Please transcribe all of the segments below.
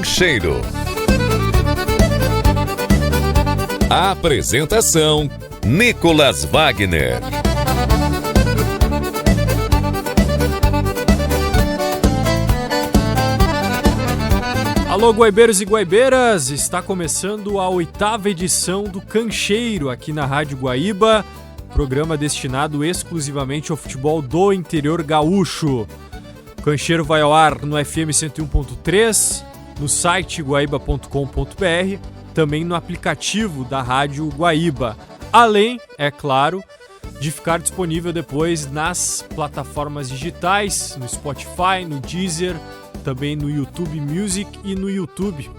Cancheiro. A apresentação: Nicolas Wagner. Alô, guaibeiros e guaibeiras! Está começando a 8ª edição do Cancheiro aqui na Rádio Guaíba, programa destinado exclusivamente ao futebol do interior gaúcho. O Cancheiro vai ao ar no FM 101.3, no site guaíba.com.br, também no aplicativo da Rádio Guaíba. Além, é claro, de ficar disponível depois nas plataformas digitais, no Spotify, no Deezer, também no YouTube Music e no YouTube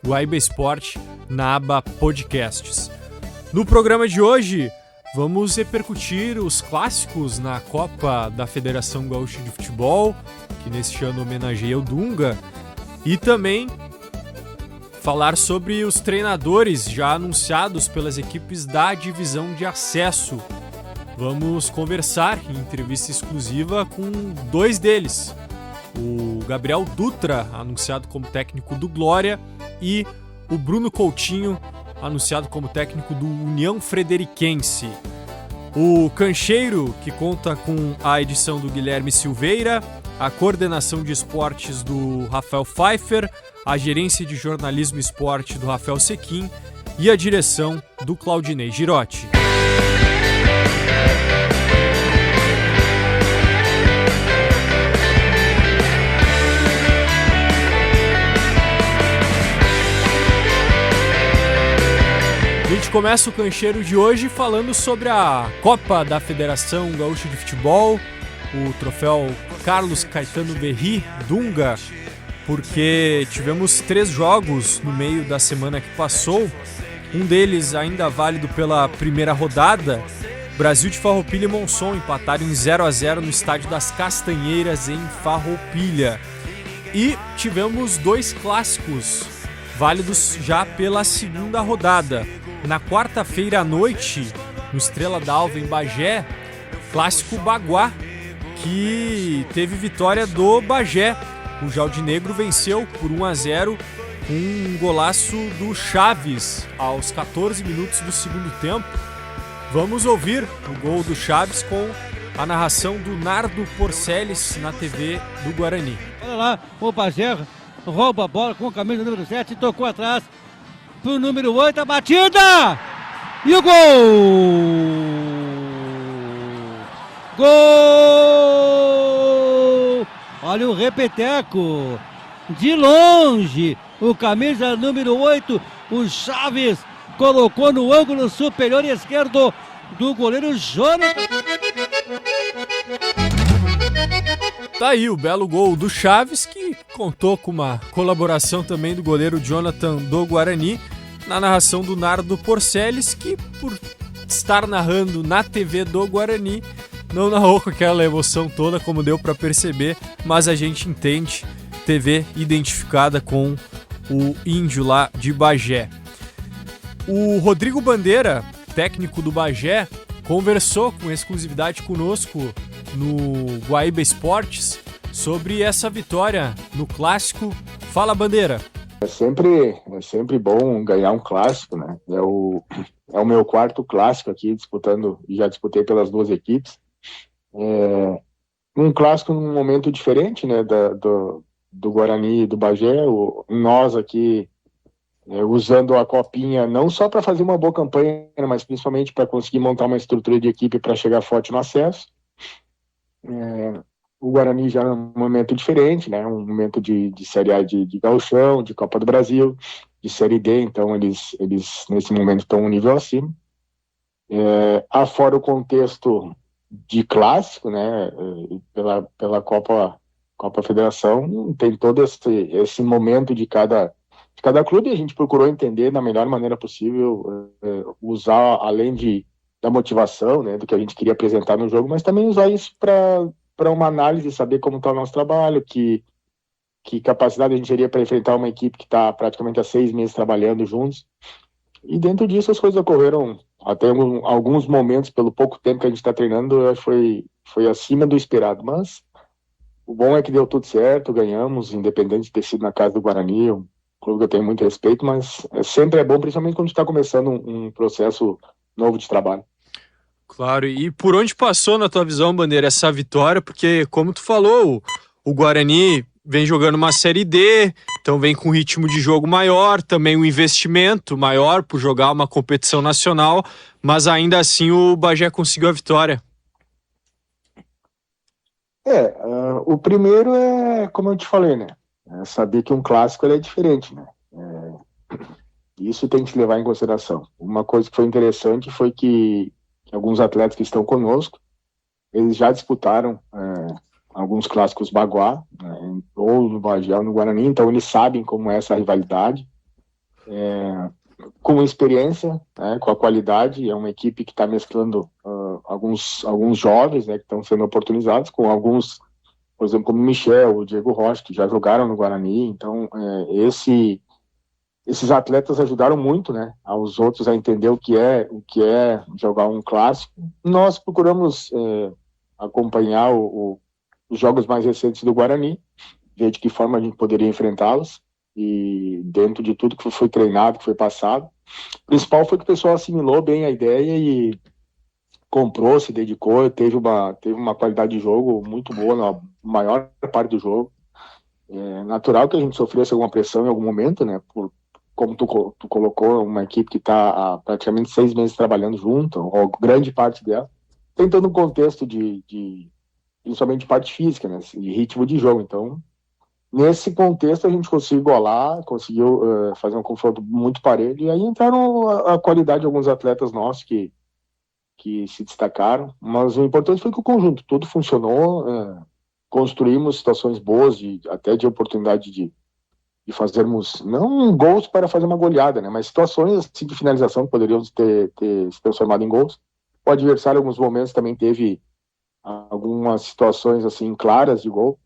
Guaíba Esporte, na aba Podcasts. No programa de hoje, vamos repercutir os clássicos na Copa da Federação Gaúcha de Futebol, que neste ano homenageia o Dunga, e também falar sobre os treinadores já anunciados pelas equipes da divisão de acesso. Vamos conversar em entrevista exclusiva com dois deles, o Gabriel Dutra, anunciado como técnico do Glória, e o Bruno Coutinho, anunciado como técnico do União Frederiquense. O Cancheiro, que conta com a edição do Guilherme Silveira, a coordenação de esportes do Rafael Pfeiffer, a gerência de jornalismo e esporte do Rafael Sequim e a direção do Claudinei Girotti. A gente começa o Cancheiro de hoje falando sobre a Copa da Federação Gaúcha de Futebol, o troféu Carlos Caetano Berry Dunga, porque tivemos 3 jogos no meio da semana que passou, um deles ainda válido pela primeira rodada. Brasil de Farroupilha e Monson empataram em 0-0 no Estádio das Castanheiras em Farroupilha. E tivemos 2 clássicos válidos já pela segunda rodada. Na quarta-feira à noite, no Estrela d'Alva em Bagé, clássico Baguá, que teve vitória do Bagé. O Jaldinegro venceu por 1-0 com um golaço do Chaves aos 14 minutos do segundo tempo. Vamos ouvir o gol do Chaves com a narração do Nardo Porceles na TV do Guarani. Olha lá, o Bagé rouba a bola com a camisa número 7 e tocou atrás pro número 8, a batida! E o gol! Gol! Olha o repeteco! De longe, o camisa número 8, o Chaves, colocou no ângulo superior esquerdo do goleiro Jonathan. Tá aí o belo gol do Chaves, que contou com uma colaboração também do goleiro Jonathan do Guarani, na narração do Nardo Porceles, que por estar narrando na TV do Guarani, não narrou com aquela emoção toda, como deu para perceber, mas a gente entende, TV identificada com o índio lá de Bagé. O Rodrigo Bandeira, técnico do Bagé, conversou com exclusividade conosco no Guaíba Esportes sobre essa vitória no clássico. Fala, Bandeira. É sempre bom ganhar um clássico, né? É o meu 4º clássico aqui, disputando, e já disputei pelas 2 equipes. Um clássico num momento diferente, né? Do Guarani e do Bagé. Nós aqui usando a copinha não só para fazer uma boa campanha, mas principalmente para conseguir montar uma estrutura de equipe para chegar forte no acesso. O Guarani já é um momento diferente, né? Um momento de Série A de Gauchão, de Copa do Brasil, de Série D, então eles nesse momento estão um nível acima. Afora o contexto de clássico, né? Pela Copa Federação, tem todo esse momento de cada clube, e a gente procurou entender da melhor maneira possível, usar além da motivação, né, do que a gente queria apresentar no jogo, mas também usar isso para uma análise, saber como está o nosso trabalho, que capacidade a gente teria para enfrentar uma equipe que está praticamente há 6 meses trabalhando juntos. E dentro disso as coisas ocorreram, até alguns momentos, pelo pouco tempo que a gente está treinando, foi acima do esperado, mas o bom é que deu tudo certo, ganhamos, independente de ter sido na casa do Guarani, clube que eu tenho muito respeito, mas sempre é bom, principalmente quando está começando um processo novo de trabalho. Claro, e por onde passou, na tua visão, Bandeira, essa vitória? Porque, como tu falou, o Guarani vem jogando uma Série D, então vem com um ritmo de jogo maior, também um investimento maior por jogar uma competição nacional, mas ainda assim o Bagé conseguiu a vitória. O primeiro é, como eu te falei, né? Saber que um clássico ele é diferente, né? Isso tem que se levar em consideração. Uma coisa que foi interessante foi que alguns atletas que estão conosco, eles já disputaram alguns clássicos Baguá, né, ou no Bagé ou no Guarani, então eles sabem como é essa rivalidade, com experiência, né, com a qualidade. É uma equipe que está mesclando alguns jovens, né, que estão sendo oportunizados, com alguns, por exemplo, como o Michel, o Diego Rocha, que já jogaram no Guarani. Então, esses atletas ajudaram muito, né, aos outros a entender o que é jogar um clássico. Nós procuramos acompanhar os jogos mais recentes do Guarani, ver de que forma a gente poderia enfrentá-los, e dentro de tudo que foi treinado, que foi passado. O principal foi que o pessoal assimilou bem a ideia e comprou, se dedicou, teve uma qualidade de jogo muito boa na maior parte do jogo. É natural que a gente sofresse alguma pressão em algum momento, né, como tu colocou, uma equipe que está há praticamente 6 meses trabalhando junto, ou grande parte dela, tem todo um contexto principalmente de parte física, né, de ritmo de jogo. Então, nesse contexto, a gente conseguiu igualar, conseguiu fazer um confronto muito parelho, e aí entraram a qualidade de alguns atletas nossos que se destacaram, mas o importante foi que o conjunto, tudo funcionou, construímos situações boas, até de oportunidade de fazermos, não gols para fazer uma goleada, né, mas situações assim, de finalização que poderiam ter se transformado em gols. O adversário, em alguns momentos, também teve algumas situações assim claras de gol,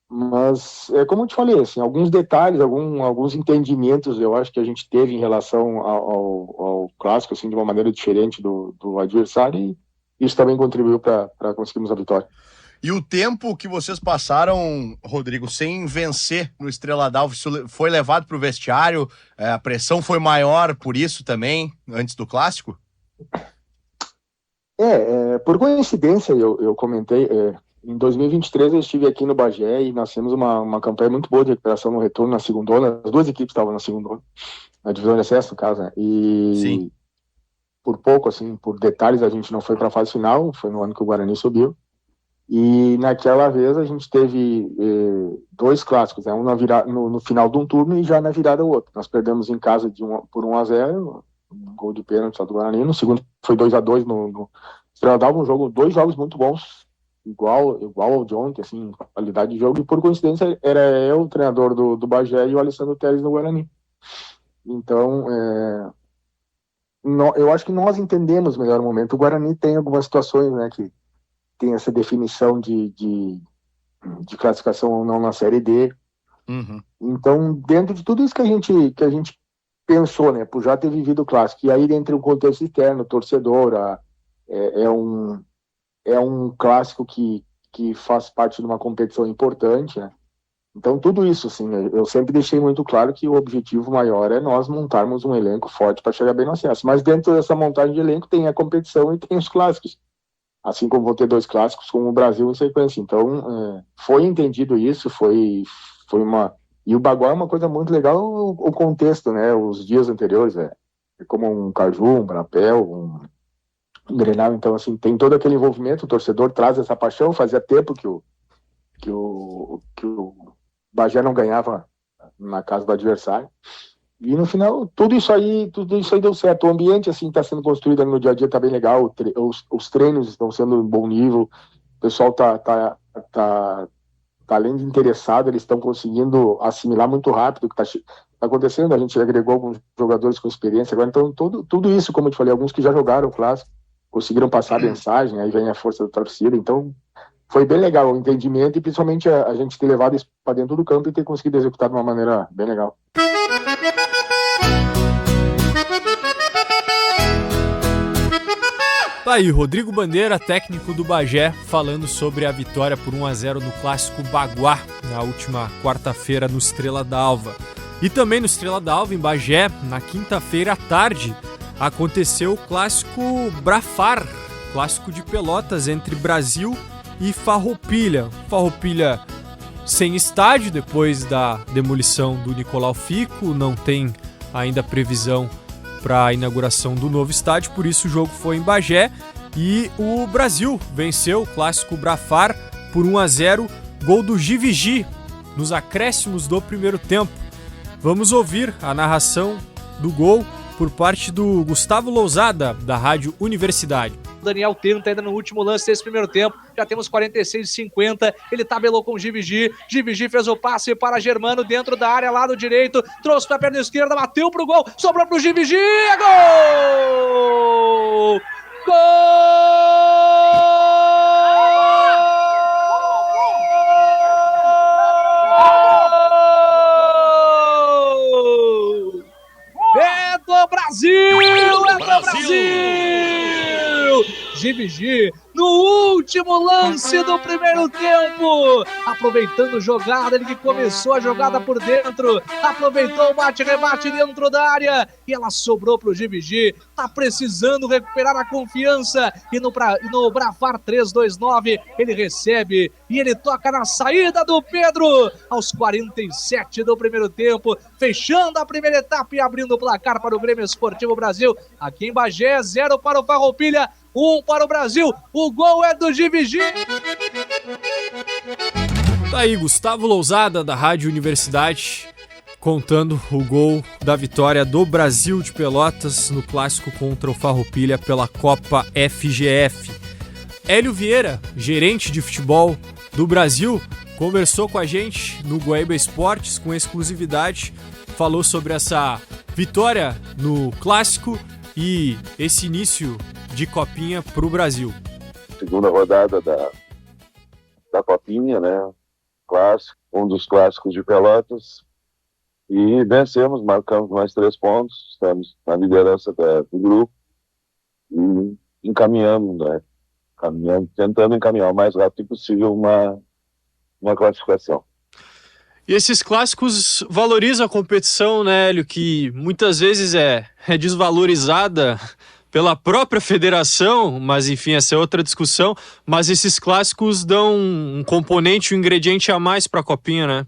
mas como eu te falei, assim, alguns detalhes, alguns entendimentos eu acho que a gente teve em relação ao clássico, assim, de uma maneira diferente do adversário, e isso também contribuiu para conseguirmos a vitória. E o tempo que vocês passaram, Rodrigo, sem vencer no Estrela d'Alva, foi levado para o vestiário? A pressão foi maior por isso também, antes do clássico? Por coincidência, eu comentei, em 2023 eu estive aqui no Bagé e nós temos uma campanha muito boa de recuperação no retorno na segundona. As duas equipes estavam na segundona, na divisão de acesso, no caso, né? E sim, por pouco, assim, por detalhes, a gente não foi para a fase final, foi no ano que o Guarani subiu. E naquela vez a gente teve 2 clássicos, né? Um no final de um turno e já na virada o outro. Nós perdemos em casa por 1-0, um gol de pênalti do Guarani. No segundo foi 2-2 no Estrela d'Alva, 2 jogos muito bons, igual ao de ontem, assim, qualidade de jogo. E por coincidência era eu, o treinador do Bagé, e o Alessandro Teles no Guarani. Então, eu acho que nós entendemos melhor o momento. O Guarani tem algumas situações, né, que tem essa definição de classificação ou não na Série D. Uhum. Então, dentro de tudo isso que a gente pensou, né, por já ter vivido o clássico, e aí dentro do contexto externo, torcedor, é um clássico que faz parte de uma competição importante, né? Então, tudo isso, assim, eu sempre deixei muito claro que o objetivo maior é nós montarmos um elenco forte para chegar bem no acesso. Mas dentro dessa montagem de elenco tem a competição e tem os clássicos. Assim como vou ter 2 clássicos com o Brasil em sequência. Então, foi entendido isso, foi uma... E o Baguá é uma coisa muito legal, o contexto, né? Os dias anteriores, é como um Caju, um Brapel, um Grenal. Então, assim, tem todo aquele envolvimento, o torcedor traz essa paixão. Fazia tempo que o Bagé não ganhava na casa do adversário. E no final, tudo isso aí deu certo. O ambiente, assim, está sendo construído no dia a dia, está bem legal. Os treinos estão sendo em bom nível. O pessoal tá além de interessado, eles estão conseguindo assimilar muito rápido o que está acontecendo. A gente agregou alguns jogadores com experiência agora. Então, tudo isso, como eu te falei, alguns que já jogaram o clássico, conseguiram passar a mensagem, aí vem a força da torcida. Então, foi bem legal o entendimento e principalmente a gente ter levado isso para dentro do campo e ter conseguido executar de uma maneira bem legal. Tá aí, Rodrigo Bandeira, técnico do Bagé, falando sobre a vitória por 1-0 no clássico Baguá, na última quarta-feira no Estrela d'Alva. E também no Estrela d'Alva, em Bagé, na quinta-feira à tarde, aconteceu o clássico Brafar, clássico de Pelotas entre Brasil e Farroupilha. Farroupilha sem estádio depois da demolição do Nicolau Fico, não tem ainda previsão para a inauguração do novo estádio, por isso o jogo foi em Bagé e o Brasil venceu o clássico Brafar por 1-0, gol do Givigi nos acréscimos do primeiro tempo. Vamos ouvir a narração do gol por parte do Gustavo Lousada, da Rádio Universidade. Daniel tenta ainda no último lance desse primeiro tempo, já temos 46:50, ele tabelou com o Givigi, Givigi fez o passe para Germano dentro da área, lado direito, trouxe para a perna esquerda, bateu pro gol, sobrou pro Givigi, é gol! É do Brasil! É do Brasil! Givigi, no último lance do primeiro tempo, aproveitando jogada, ele que começou a jogada por dentro, aproveitou o bate-rebate dentro da área e ela sobrou pro Givigi, tá precisando recuperar a confiança e no Brafar 3-2-9 ele recebe e ele toca na saída do Pedro aos 47 do primeiro tempo, fechando a primeira etapa e abrindo o placar para o Grêmio Esportivo Brasil, aqui em Bagé, 0 para o Farroupilha, 1 para o Brasil, o gol é do Givigi. Tá aí Gustavo Lousada, da Rádio Universidade, contando o gol da vitória do Brasil de Pelotas no clássico contra o Farroupilha pela Copa FGF. Hélio Vieira, gerente de futebol do Brasil, conversou com a gente no Guaíba Esportes com exclusividade, falou sobre essa vitória no clássico e esse início de Copinha para o Brasil. Segunda rodada da Copinha, né? Clássico, um dos clássicos de Pelotas. E vencemos, marcamos mais 3 pontos, estamos na liderança do grupo e encaminhamos, né? Tentando encaminhar o mais rápido possível uma classificação. E esses clássicos valorizam a competição, né, Hélio, que muitas vezes é desvalorizada pela própria federação, mas enfim, essa é outra discussão, mas esses clássicos dão um componente, um ingrediente a mais para a Copinha, né?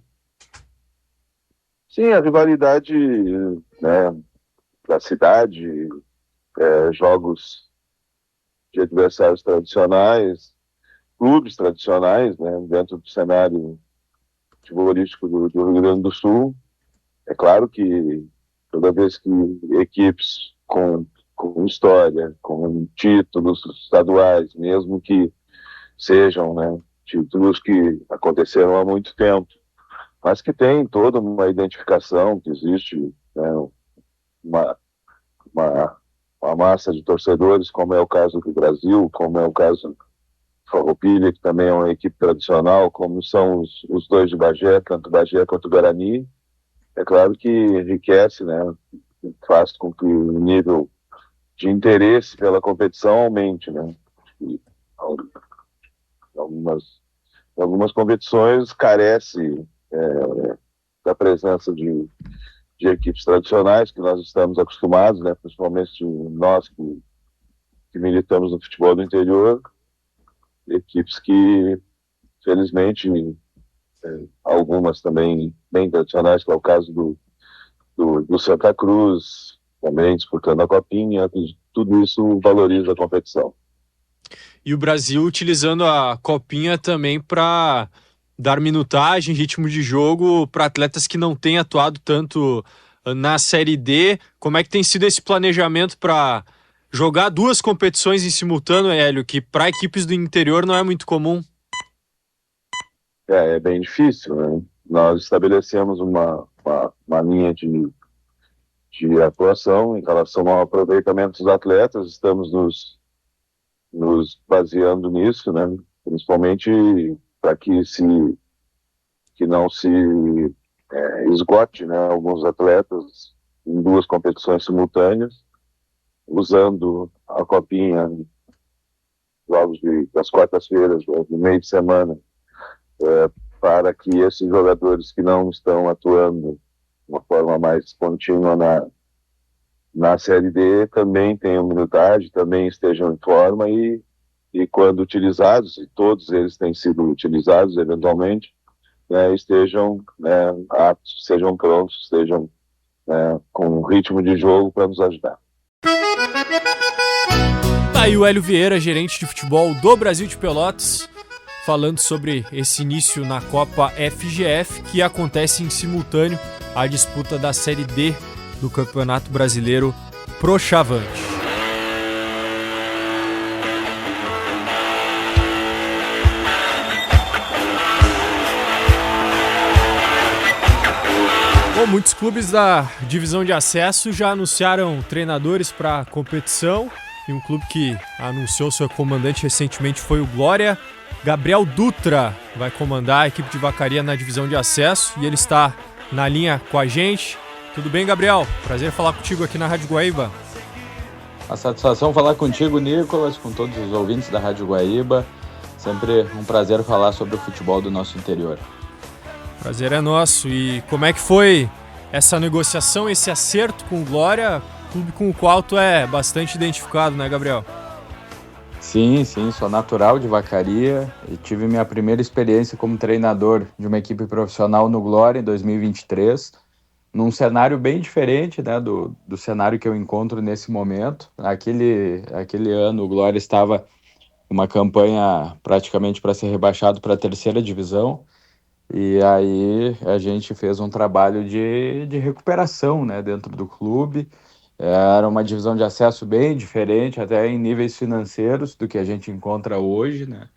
Sim, a rivalidade, né, da cidade, jogos de adversários tradicionais, clubes tradicionais, né, dentro do cenário futebolístico do Rio Grande do Sul. É claro que toda vez que equipes com história, com títulos estaduais, mesmo que sejam, né, títulos que aconteceram há muito tempo, mas que tem toda uma identificação, que existe, né, uma massa de torcedores, como é o caso do Brasil, como é o caso do Farroupilha, que também é uma equipe tradicional, como são os dois de Bagé, tanto Bagé quanto Guarani. É claro que enriquece, né, faz com que o nível de interesse pela competição aumente, né? E algumas competições carece da presença de equipes tradicionais, que nós estamos acostumados, né? Principalmente nós que militamos no futebol do interior, equipes que, felizmente, algumas também bem tradicionais, que é o caso do Santa Cruz, também disputando a Copinha, tudo isso valoriza a competição. E o Brasil utilizando a Copinha também para dar minutagem, ritmo de jogo para atletas que não têm atuado tanto na Série D. Como é que tem sido esse planejamento para jogar 2 competições em simultâneo, Hélio, que para equipes do interior não é muito comum? É bem difícil, né? Nós estabelecemos uma linha de atuação em relação ao aproveitamento dos atletas, estamos nos baseando nisso, né? Principalmente para que não se esgote, né, alguns atletas em 2 competições simultâneas, usando a Copinha, jogos das quartas-feiras, do meio de semana, para que esses jogadores que não estão atuando uma forma mais contínua na Série D, também tenham minutagem, também estejam em forma e quando utilizados, e todos eles têm sido utilizados eventualmente, estejam aptos, sejam prontos, estejam com um ritmo de jogo para nos ajudar. Tá aí o Hélio Vieira, gerente de futebol do Brasil de Pelotas, falando sobre esse início na Copa FGF, que acontece em simultâneo à disputa da Série D do Campeonato Brasileiro Pro Chavante. Bom, muitos clubes da divisão de acesso já anunciaram treinadores para a competição, e um clube que anunciou seu comandante recentemente foi o Glória. Gabriel Dutra vai comandar a equipe de Vacaria na divisão de acesso e ele está na linha com a gente. Tudo bem, Gabriel? Prazer falar contigo aqui na Rádio Guaíba. A satisfação falar contigo, Nicolas, com todos os ouvintes da Rádio Guaíba. Sempre um prazer falar sobre o futebol do nosso interior. Prazer é nosso. E como é que foi essa negociação, esse acerto com o Glória, clube com o qual tu é bastante identificado, né, Gabriel? Sim, sou natural de Vacaria e tive minha primeira experiência como treinador de uma equipe profissional no Glória em 2023, num cenário bem diferente, né, do cenário que eu encontro nesse momento. Aquele ano o Glória estava uma campanha praticamente para ser rebaixado para a terceira divisão, e aí a gente fez um trabalho de recuperação, né, dentro do clube. Era uma divisão de acesso bem diferente, até em níveis financeiros do que a gente encontra hoje, né?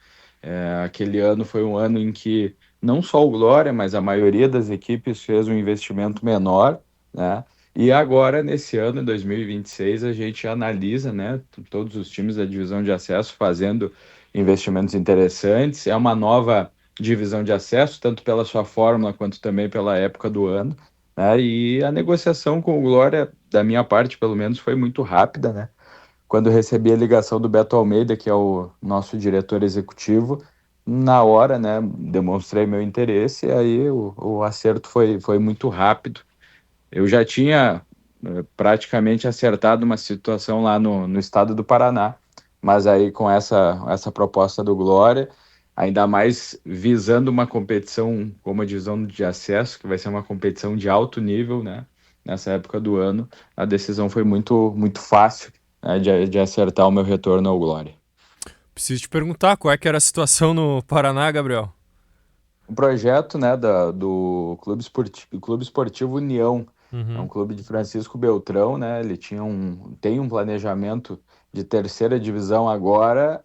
Aquele ano foi um ano em que não só o Glória, mas a maioria das equipes fez um investimento menor, né? E agora, nesse ano, em 2026, a gente analisa, né, todos os times da divisão de acesso fazendo investimentos interessantes. É uma nova divisão de acesso, tanto pela sua fórmula quanto também pela época do ano. E a negociação com o Glória, da minha parte pelo menos, foi muito rápida, né? Quando recebi a ligação do Beto Almeida, que é o nosso diretor executivo, na hora, né, demonstrei meu interesse, e aí o acerto foi muito rápido. Eu já tinha praticamente acertado uma situação lá no estado do Paraná, mas aí com essa proposta do Glória, ainda mais visando uma competição como a divisão de acesso, que vai ser uma competição de alto nível, né? Nessa época do ano, a decisão foi muito, muito fácil, né, de acertar o meu retorno ao Glória. Preciso te perguntar qual é que era a situação no Paraná, Gabriel? O projeto, né, do Clube Esportivo União, é um clube de Francisco Beltrão, né? Ele tem um planejamento de terceira divisão agora,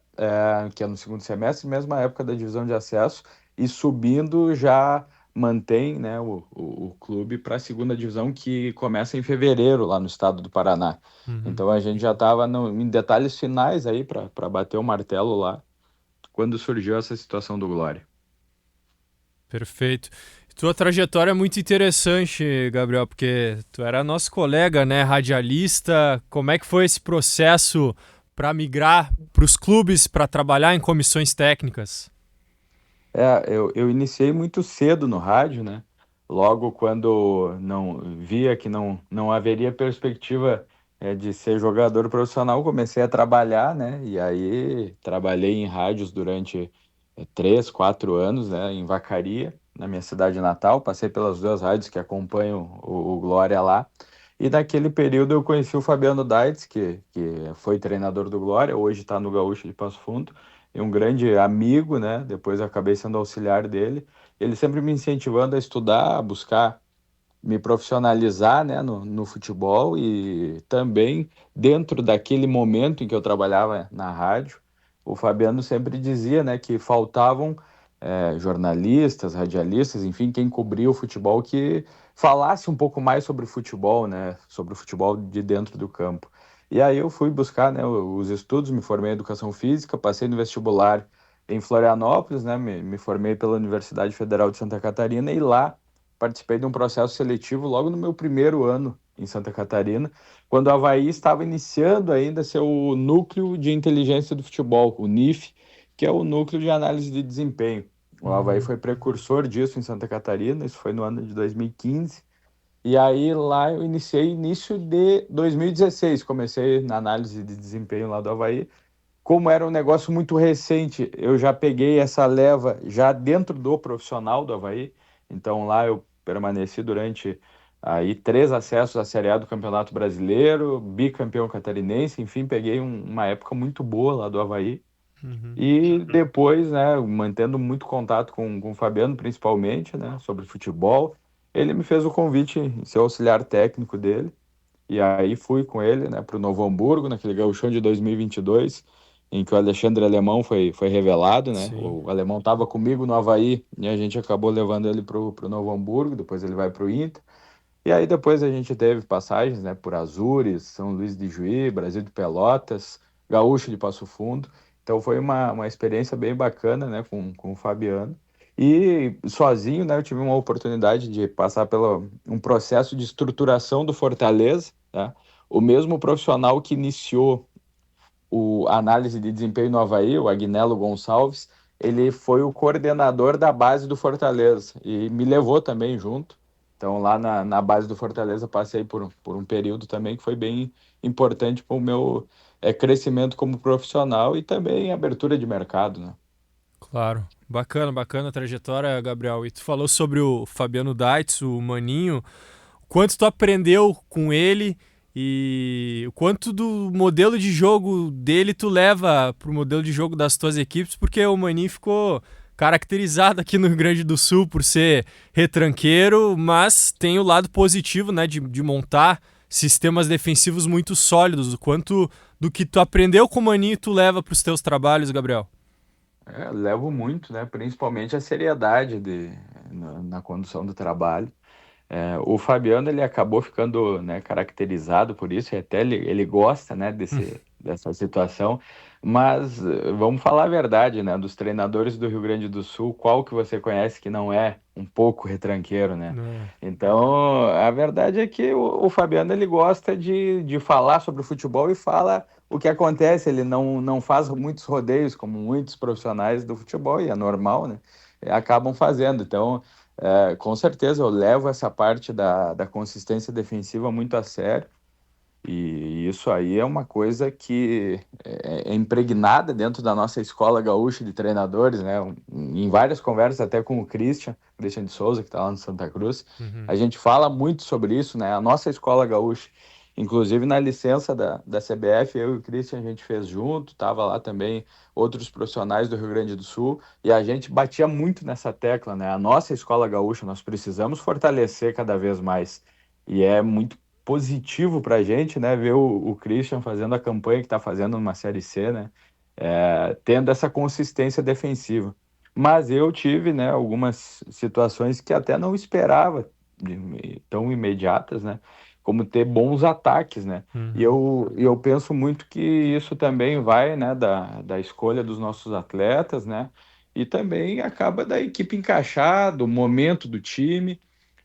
que é no segundo semestre, mesma época da divisão de acesso, e subindo já mantém, né, o clube para a segunda divisão, que começa em fevereiro lá no estado do Paraná. Então a gente já estava em detalhes finais aí para bater o martelo lá, quando surgiu essa situação do Glória. Perfeito. Tua trajetória é muito interessante, Gabriel, porque tu era nosso colega, né, radialista. Como é que foi esse processo para migrar para os clubes, para trabalhar em comissões técnicas? Eu iniciei muito cedo no rádio, né? Logo quando via que não haveria perspectiva de ser jogador profissional, comecei a trabalhar, né? E aí trabalhei em rádios durante 3, 4 anos, né? Em Vacaria, na minha cidade natal. Passei pelas 2 rádios que acompanham o Glória lá. E naquele período eu conheci o Fabiano Daitz, que foi treinador do Glória, hoje está no Gaúcho de Passo Fundo, e um grande amigo, né? Depois eu acabei sendo auxiliar dele. Ele sempre me incentivando a estudar, a buscar me profissionalizar, né, no futebol, e também dentro daquele momento em que eu trabalhava na rádio, o Fabiano sempre dizia, né, que faltavam jornalistas, radialistas, enfim, quem cobria o futebol, que falasse um pouco mais sobre o futebol, né, sobre o futebol de dentro do campo. E aí eu fui buscar, né, os estudos, me formei em Educação Física, passei no vestibular em Florianópolis, né, me formei pela Universidade Federal de Santa Catarina, e lá participei de um processo seletivo logo no meu primeiro ano em Santa Catarina, quando o Avaí estava iniciando ainda seu núcleo de inteligência do futebol, o NIF, que é o núcleo de análise de desempenho. O Avaí foi precursor disso em Santa Catarina, isso foi no ano de 2015, E aí lá eu iniciei início de 2016, comecei na análise de desempenho lá do Avaí. Como era um negócio muito recente, eu já peguei essa leva já dentro do profissional do Avaí. Então lá eu permaneci durante aí 3 acessos à Série A do Campeonato Brasileiro, bicampeão catarinense, enfim, peguei uma época muito boa lá do Avaí. E depois, né, mantendo muito contato com o Fabiano, principalmente, né, sobre futebol, ele me fez o convite em ser auxiliar técnico dele. E aí fui com ele, né, para o Novo Hamburgo, naquele gauchão de 2022, em que o Alexandre Alemão foi revelado, né? Sim. O Alemão estava comigo no Avaí e a gente acabou levando ele para o Novo Hamburgo, depois ele vai para o Inter. E aí depois a gente teve passagens, né, por Azures, São Luís de Juí, Brasil de Pelotas, Gaúcho de Passo Fundo. Então foi uma experiência bem bacana, né, com o Fabiano. E sozinho, né, eu tive uma oportunidade de passar pelo um processo de estruturação do Fortaleza, tá? O mesmo profissional que iniciou a análise de desempenho no Avaí, o Agnello Gonçalves, ele foi o coordenador da base do Fortaleza e me levou também junto. Então, lá na base do Fortaleza, passei por um período também que foi bem importante para o meu crescimento como profissional e também abertura de mercado, né? Claro. Bacana a trajetória, Gabriel. E tu falou sobre o Fabiano Daitz, o Maninho. O quanto tu aprendeu com ele e o quanto do modelo de jogo dele tu leva pro modelo de jogo das tuas equipes, porque o Maninho ficou caracterizado aqui no Rio Grande do Sul por ser retranqueiro, mas tem o lado positivo, né, de montar sistemas defensivos muito sólidos. O quanto do que tu aprendeu com o Maninho tu leva pros teus trabalhos, Gabriel? Levo muito, né? Principalmente a seriedade na condução do trabalho. O Fabiano ele acabou ficando, né, caracterizado por isso, e até ele gosta, né, dessa situação. Mas vamos falar a verdade, né? Dos treinadores do Rio Grande do Sul, qual que você conhece que não é um pouco retranqueiro, né? Então, a verdade é que o Fabiano ele gosta de falar sobre o futebol e fala o que acontece. Ele não faz muitos rodeios como muitos profissionais do futebol, e é normal, né? Acabam fazendo. Então, com certeza eu levo essa parte da consistência defensiva muito a sério. E isso aí é uma coisa que é impregnada dentro da nossa escola gaúcha de treinadores, né? Em várias conversas, até com o Christian de Souza, que está lá no Santa Cruz, a gente fala muito sobre isso, né? A nossa escola gaúcha, inclusive na licença da CBF, eu e o Christian a gente fez junto, tava lá também outros profissionais do Rio Grande do Sul, e a gente batia muito nessa tecla, né? A nossa escola gaúcha, nós precisamos fortalecer cada vez mais. E é muito positivo para a gente, né, ver o Christian fazendo a campanha que está fazendo numa Série C, né, tendo essa consistência defensiva. Mas eu tive, né, algumas situações que até não esperava tão imediatas, né, como ter bons ataques, né, e eu penso muito que isso também vai, né, da escolha dos nossos atletas, né, e também acaba da equipe encaixar, do momento do time.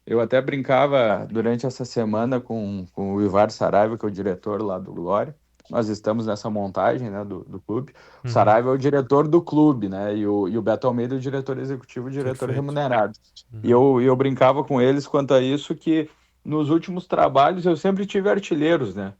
Eu até brincava durante essa semana com o Ivar Saraiva, que é o diretor lá do Glória. Nós estamos nessa montagem, né, do clube. O Saraiva é o diretor do clube, né? E o Beto Almeida é o diretor executivo, o diretor remunerado. E eu brincava com eles quanto a isso, que nos últimos trabalhos eu sempre tive artilheiros, né?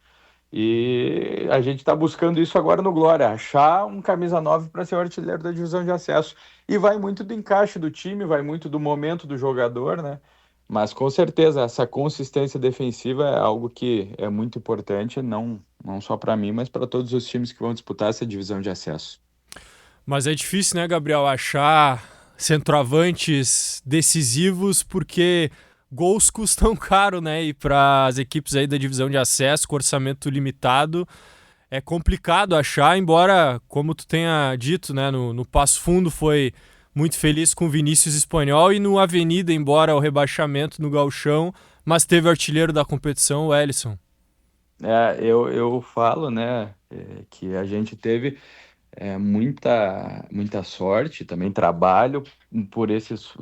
E a gente está buscando isso agora no Glória, achar um camisa 9 para ser o artilheiro da divisão de acesso. E vai muito do encaixe do time, vai muito do momento do jogador, né? Mas com certeza essa consistência defensiva é algo que é muito importante, não só para mim, mas para todos os times que vão disputar essa divisão de acesso. Mas é difícil, né, Gabriel, achar centroavantes decisivos, porque gols custam caro, né? E para as equipes aí da divisão de acesso, com orçamento limitado, é complicado achar, embora, como tu tenha dito, né, no Passo Fundo foi muito feliz com o Vinícius Espanhol, e no Avenida, embora o rebaixamento no Gauchão, mas teve o artilheiro da competição, o Elisson. Eu falo, né, que a gente teve muita sorte, também trabalho por esses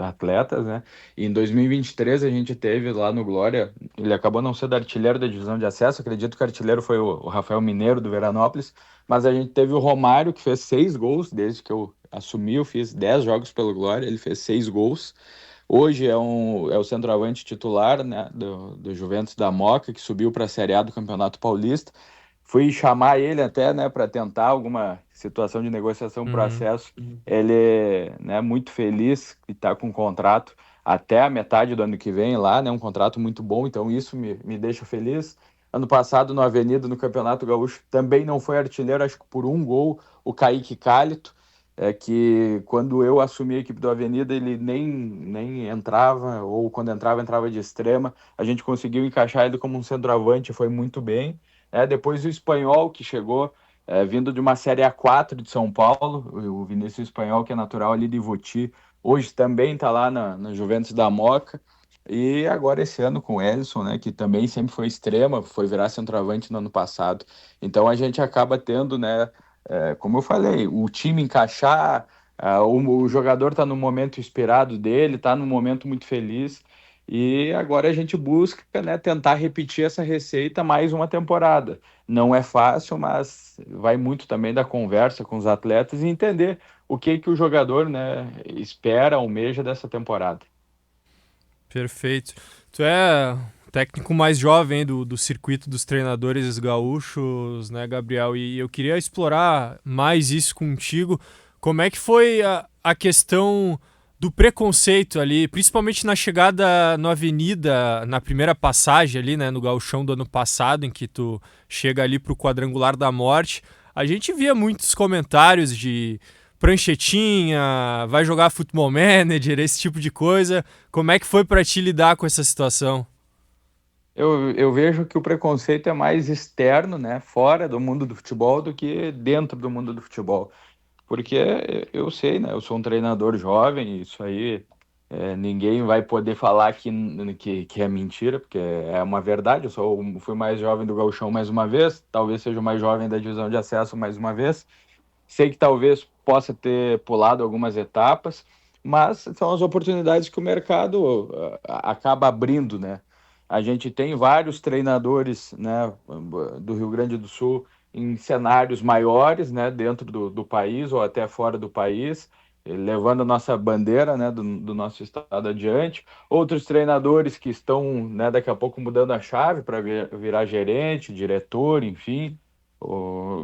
atletas, né? E em 2023 a gente teve lá no Glória, ele acabou não sendo artilheiro da divisão de acesso, acredito que o artilheiro foi o Rafael Mineiro do Veranópolis, mas a gente teve o Romário, que fez 6 gols desde que eu assumi. Eu fiz 10 jogos pelo Glória, ele fez 6 gols. Hoje é o centroavante titular, né, do Juventus da Moca, que subiu para a Série A do Campeonato Paulista. Fui chamar ele até, né, para tentar alguma situação de negociação para acesso. Ele, né, muito feliz que está com um contrato até a metade do ano que vem lá, né, um contrato muito bom, então isso me deixa feliz. Ano passado, no Avenida, no Campeonato Gaúcho, também não foi artilheiro, acho que por um gol, o Kaique Cálito, que quando eu assumi a equipe do Avenida, ele nem entrava, ou quando entrava de extrema. A gente conseguiu encaixar ele como um centroavante, foi muito bem. Depois o Espanhol, que chegou vindo de uma Série A4 de São Paulo, o Vinícius Espanhol, que é natural ali de Ivoti, hoje também está lá na Juventus da Moca. E agora esse ano com o Ellison, né, que também sempre foi extrema, foi virar centroavante no ano passado. Então a gente acaba tendo, né, como eu falei, o time encaixar, o jogador está no momento inspirado dele, está num momento muito feliz, e agora a gente busca, né, tentar repetir essa receita mais uma temporada. Não é fácil, mas vai muito também da conversa com os atletas e entender o que o jogador, né, espera, almeja dessa temporada. Perfeito. Tu é o técnico mais jovem do circuito dos treinadores gaúchos, né, Gabriel? E eu queria explorar mais isso contigo. Como é que foi a questão do preconceito ali, principalmente na chegada no Avenida, na primeira passagem ali, né, no gauchão do ano passado, em que tu chega ali pro quadrangular da morte? A gente via muitos comentários de pranchetinha, vai jogar Futebol Manager, esse tipo de coisa. Como é que foi para ti lidar com essa situação? Eu vejo que o preconceito é mais externo, né, fora do mundo do futebol, do que dentro do mundo do futebol. Porque eu sei, né, eu sou um treinador jovem, isso aí ninguém vai poder falar que é mentira, porque é uma verdade. Fui mais jovem do Gauchão mais uma vez, talvez seja o mais jovem da divisão de acesso mais uma vez. Sei que talvez possa ter pulado algumas etapas, mas são as oportunidades que o mercado acaba abrindo, né? A gente tem vários treinadores, né, do Rio Grande do Sul em cenários maiores, né, dentro do país ou até fora do país, levando a nossa bandeira, né, do nosso estado adiante. Outros treinadores que estão, né, daqui a pouco mudando a chave para virar gerente, diretor, enfim.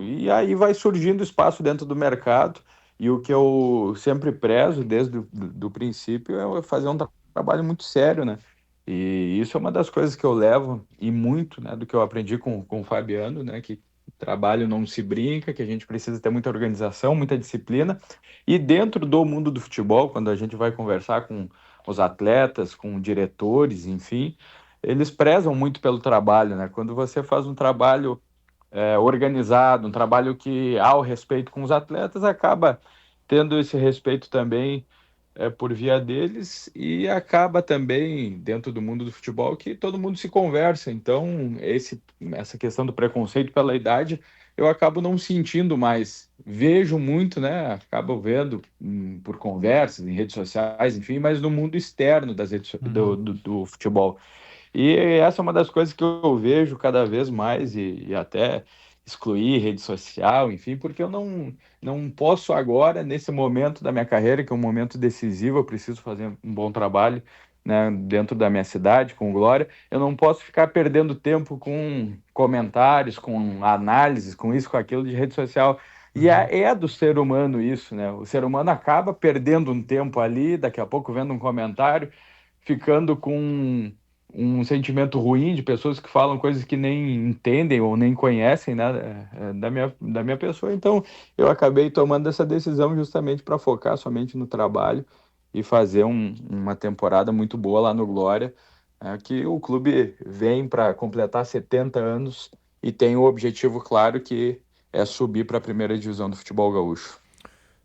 E aí vai surgindo espaço dentro do mercado, e o que eu sempre prezo desde do princípio é fazer um trabalho muito sério, né? E isso é uma das coisas que eu levo, e muito, né, do que eu aprendi com o Fabiano, né, que trabalho não se brinca, que a gente precisa ter muita organização, muita disciplina, e dentro do mundo do futebol, quando a gente vai conversar com os atletas, com diretores, enfim, eles prezam muito pelo trabalho, né? Quando você faz um trabalho organizado, um trabalho que há o respeito com os atletas, acaba tendo esse respeito também por via deles, e acaba também, dentro do mundo do futebol, que todo mundo se conversa. Então, essa questão do preconceito pela idade, eu acabo não sentindo mais. Vejo muito, né? Acabo vendo por conversas, em redes sociais, enfim, mas no mundo externo das redes, do futebol. E essa é uma das coisas que eu vejo cada vez mais, e até excluir rede social, enfim, porque eu não posso agora, nesse momento da minha carreira, que é um momento decisivo, eu preciso fazer um bom trabalho, né, dentro da minha cidade, com Glória, eu não posso ficar perdendo tempo com comentários, com análises, com isso, com aquilo de rede social. E é do ser humano isso, né? O ser humano acaba perdendo um tempo ali, daqui a pouco vendo um comentário, ficando com um sentimento ruim de pessoas que falam coisas que nem entendem ou nem conhecem, né, da minha pessoa. Então, eu acabei tomando essa decisão justamente para focar somente no trabalho e fazer uma temporada muito boa lá no Glória, que o clube vem para completar 70 anos e tem o objetivo claro, que é subir para a primeira divisão do futebol gaúcho.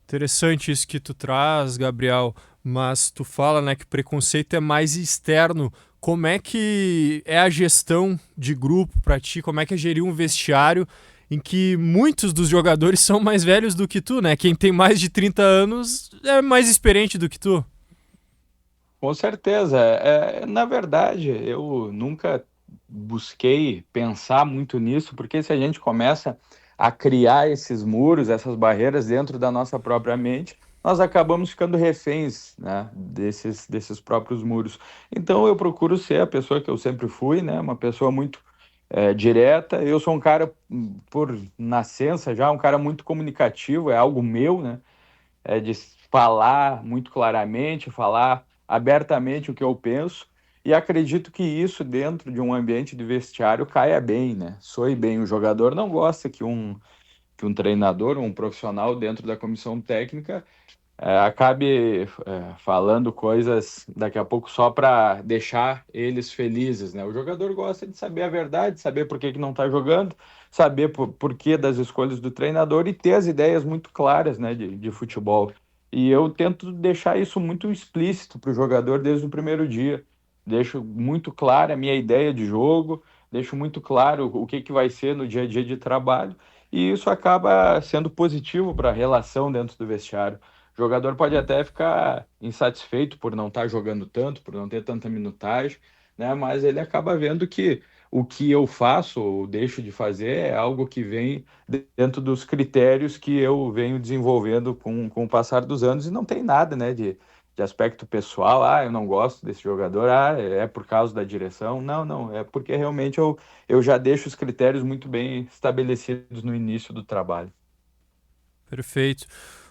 Interessante isso que tu traz, Gabriel, mas tu fala, né, que o preconceito é mais externo. Como é que é a gestão de grupo para ti? Como é que é gerir um vestiário em que muitos dos jogadores são mais velhos do que tu, né? Quem tem mais de 30 anos é mais experiente do que tu. Com certeza. Na verdade, eu nunca busquei pensar muito nisso, porque se a gente começa a criar esses muros, essas barreiras dentro da nossa própria mente, nós acabamos ficando reféns, né, desses próprios muros. Então eu procuro ser a pessoa que eu sempre fui, né, uma pessoa muito direta. Eu sou um cara, por nascença já, um cara muito comunicativo, é algo meu, né, de falar muito claramente, falar abertamente o que eu penso, e acredito que isso dentro de um ambiente de vestiário caia bem, né, soe bem. O jogador não gosta que um treinador, um profissional dentro da comissão técnica acabe falando coisas daqui a pouco só para deixar eles felizes, né? O jogador gosta de saber a verdade, saber por que não está jogando, saber por que das escolhas do treinador e ter as ideias muito claras, né, de futebol. E eu tento deixar isso muito explícito para o jogador desde o primeiro dia. Deixo muito clara a minha ideia de jogo, deixo muito claro o que vai ser no dia a dia de trabalho, e isso acaba sendo positivo para a relação dentro do vestiário. O jogador pode até ficar insatisfeito por não estar jogando tanto, por não ter tanta minutagem, né? Mas ele acaba vendo que o que eu faço ou deixo de fazer é algo que vem dentro dos critérios que eu venho desenvolvendo com o passar dos anos, e não tem nada, né, de aspecto pessoal. Eu não gosto desse jogador, é por causa da direção. Não, não, é porque realmente eu já deixo os critérios muito bem estabelecidos no início do trabalho. Perfeito.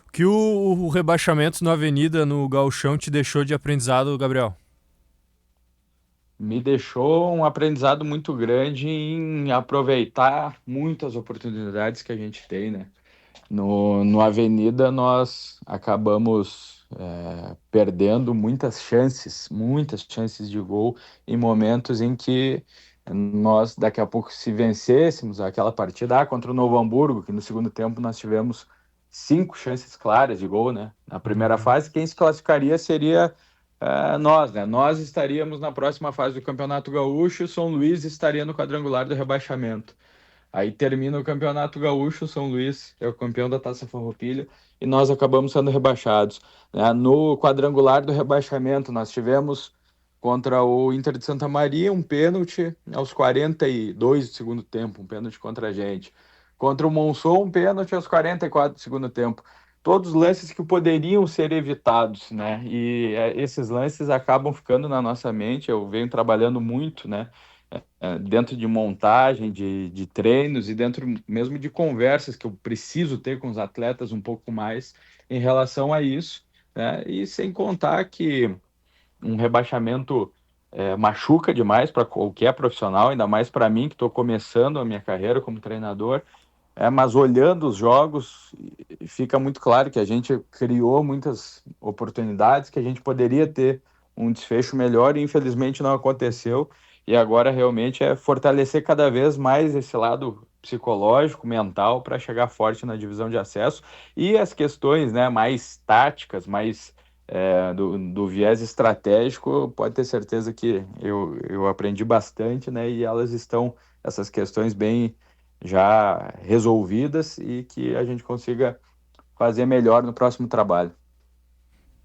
O que o rebaixamento na Avenida, no Gauchão, te deixou de aprendizado, Gabriel? Me deixou um aprendizado muito grande em aproveitar muitas oportunidades que a gente tem, né? No Avenida, nós acabamos perdendo muitas chances de gol em momentos em que nós, daqui a pouco, se vencêssemos aquela partida contra o Novo Hamburgo, que no segundo tempo nós tivemos 5 chances claras de gol, né? Na primeira fase, quem se classificaria seria nós, né? Nós estaríamos na próxima fase do Campeonato Gaúcho e o São Luís estaria no quadrangular do rebaixamento. Aí termina o Campeonato Gaúcho, o São Luís é o campeão da Taça Farroupilha e nós acabamos sendo rebaixados, né? No quadrangular do rebaixamento, nós tivemos contra o Inter de Santa Maria um pênalti aos 42 do segundo tempo, um pênalti contra a gente. Contra o Monson, um pênalti aos 44 do segundo tempo. Todos lances que poderiam ser evitados, né? E esses lances acabam ficando na nossa mente. Eu venho trabalhando muito, né? Dentro de montagem, de treinos e dentro mesmo de conversas que eu preciso ter com os atletas um pouco mais em relação a isso, né? E sem contar que um rebaixamento machuca demais para qualquer profissional, ainda mais para mim que estou começando a minha carreira como treinador. Mas olhando os jogos, fica muito claro que a gente criou muitas oportunidades, que a gente poderia ter um desfecho melhor e infelizmente não aconteceu. E agora realmente é fortalecer cada vez mais esse lado psicológico, mental, para chegar forte na divisão de acesso. E as questões, né, mais táticas, mais do viés estratégico, pode ter certeza que eu aprendi bastante, né, e elas estão, essas questões bem já resolvidas e que a gente consiga fazer melhor no próximo trabalho.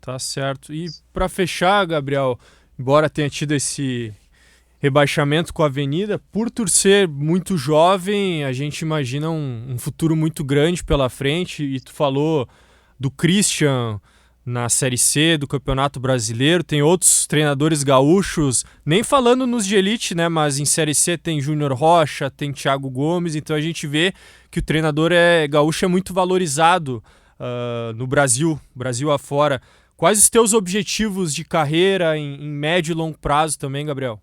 Tá certo. E para fechar, Gabriel, embora tenha tido esse rebaixamento com a Avenida, por tu ser muito jovem, a gente imagina um futuro muito grande pela frente, e tu falou do Christian na Série C do Campeonato Brasileiro, tem outros treinadores gaúchos, nem falando nos de elite, né, mas em Série C tem Júnior Rocha, tem Thiago Gomes, então a gente vê que o treinador gaúcho é muito valorizado no Brasil afora. Quais os teus objetivos de carreira em médio e longo prazo também, Gabriel?